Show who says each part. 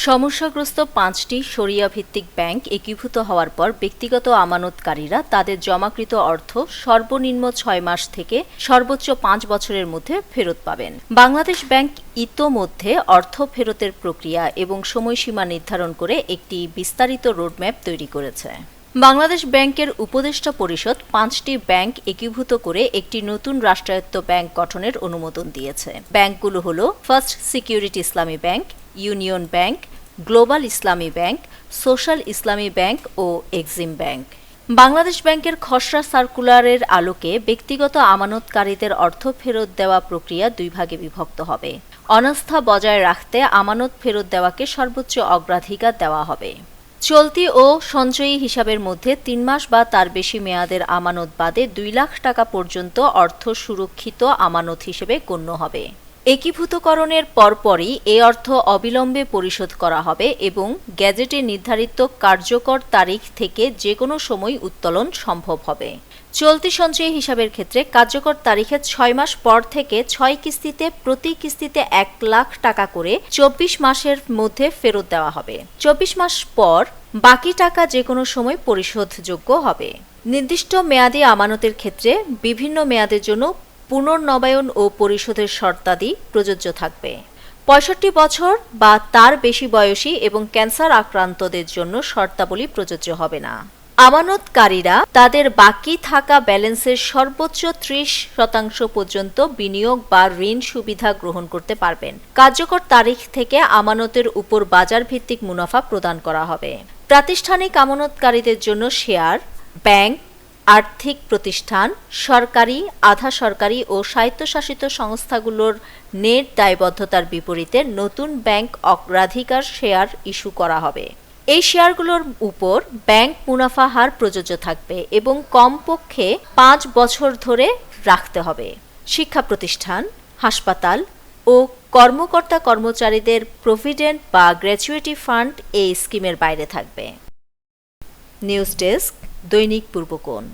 Speaker 1: সমস্যাগ্রস্ত ৫টি শরিয়া ভিত্তিক ব্যাংক একীভূত হওয়ার পর ব্যক্তিগত আমানতকারীরা তাদের জমাকৃত অর্থ সর্বনিম্ন ৬ মাস থেকে সর্বোচ্চ ৫ বছরের মধ্যে ফেরত পাবেন। বাংলাদেশ ব্যাংক ইতোমধ্যে অর্থ ফেরতের প্রক্রিয়া এবং সময়সীমা নির্ধারণ করে একটি বিস্তারিত রোডম্যাপ তৈরি করেছে। বাংলাদেশ ব্যাংকের উপদেষ্টা পরিষদ ৫টি ব্যাংক একীভূত করে একটি নতুন রাষ্ট্রায়ত্ত ব্যাংক গঠনের অনুমোদন দিয়েছে। ব্যাংকগুলো হলো ফার্স্ট সিকিউরিটি ইসলামী ব্যাংক, ইউনিয়ন ব্যাংক, গ্লোবাল ইসলামী ব্যাংক, সোশ্যাল ইসলামী ব্যাংক ও এক্সিম ব্যাংক। বাংলাদেশ ব্যাংকের খসড়া সার্কুলারের আলোকে ব্যক্তিগত আমানতকারীদের অর্থ ফেরত দেওয়া প্রক্রিয়া দুই ভাগে বিভক্ত হবে। অনাস্থা বজায় রাখতে আমানত ফেরত দেওয়াকে সর্বোচ্চ অগ্রাধিকার দেওয়া হবে। চলতি ও সঞ্চয়ী হিসাবের মধ্যে ৩ মাস বা তার বেশি মেয়াদের আমানত বাদে ২ লাখ টাকা পর্যন্ত অর্থ সুরক্ষিত আমানত হিসেবে গণ্য হবে। একীভূতকরণের পরপরই এ অর্থ অবিলম্বে পরিশোধ করা হবে এবং গ্যাজেটে নির্ধারিত কার্যকর তারিখ থেকে যে কোনো সময় উত্তোলন সম্ভব হবে। চলতি সঞ্চয়ী হিসাবের ক্ষেত্রে কার্যকর তারিখের ৬ মাস পর থেকে ৬ কিস্তিতে প্রতি কিস্তিতে ১ লাখ টাকা করে ২৪ মাসের মধ্যে ফেরত দেওয়া হবে। ২৪ মাস পর বাকি টাকা যে কোনো সময় পরিশোধযোগ্য হবে। নির্দিষ্ট মেয়াদী আমানতের ক্ষেত্রে বিভিন্ন মেয়াদের জন্য পুনর্নবায়ন ও পরিশোধের শর্তাদি প্রযোজ্য থাকবে। ৬৫ বছর বা তার বেশি বয়সী এবং ক্যান্সার আক্রান্তদের জন্য শর্তাবলী প্রযোজ্য হবে না। আমানতকারীরা তাদের বাকি থাকা ব্যালেন্সের সর্বোচ্চ ৩০% পর্যন্ত বিনিয়োগ বা ঋণ সুবিধা গ্রহণ করতে পারবেন। কার্যকর তারিখ থেকে আমানতের উপর বাজার ভিত্তিক মুনাফা প্রদান করা হবে। প্রাতিষ্ঠানিক আমানতকারীদের জন্য শেয়ার, ব্যাংক, আর্থিক প্রতিষ্ঠান, সরকারি, আধা সরকারি ও স্বায়ত্তশাসিত সংস্থাগুলোর নেট দায়বদ্ধতার বিপরীতে নতুন ব্যাংক অগ্রাধিকার শেয়ার ইস্যু করা হবে। এই শেয়ারগুলোর উপর ব্যাংক মুনাফা হার প্রযোজ্য থাকবে এবং কমপক্ষে ৫ বছর ধরে রাখতে হবে। শিক্ষা প্রতিষ্ঠান, হাসপাতাল ও কর্মকর্তা কর্মচারীদের প্রভিডেন্ট বা গ্র্যাচুইটি ফান্ড এই স্কিমের বাইরে থাকবে। নিউজ ডেস্ক, দৈনিক পূর্বকোণ।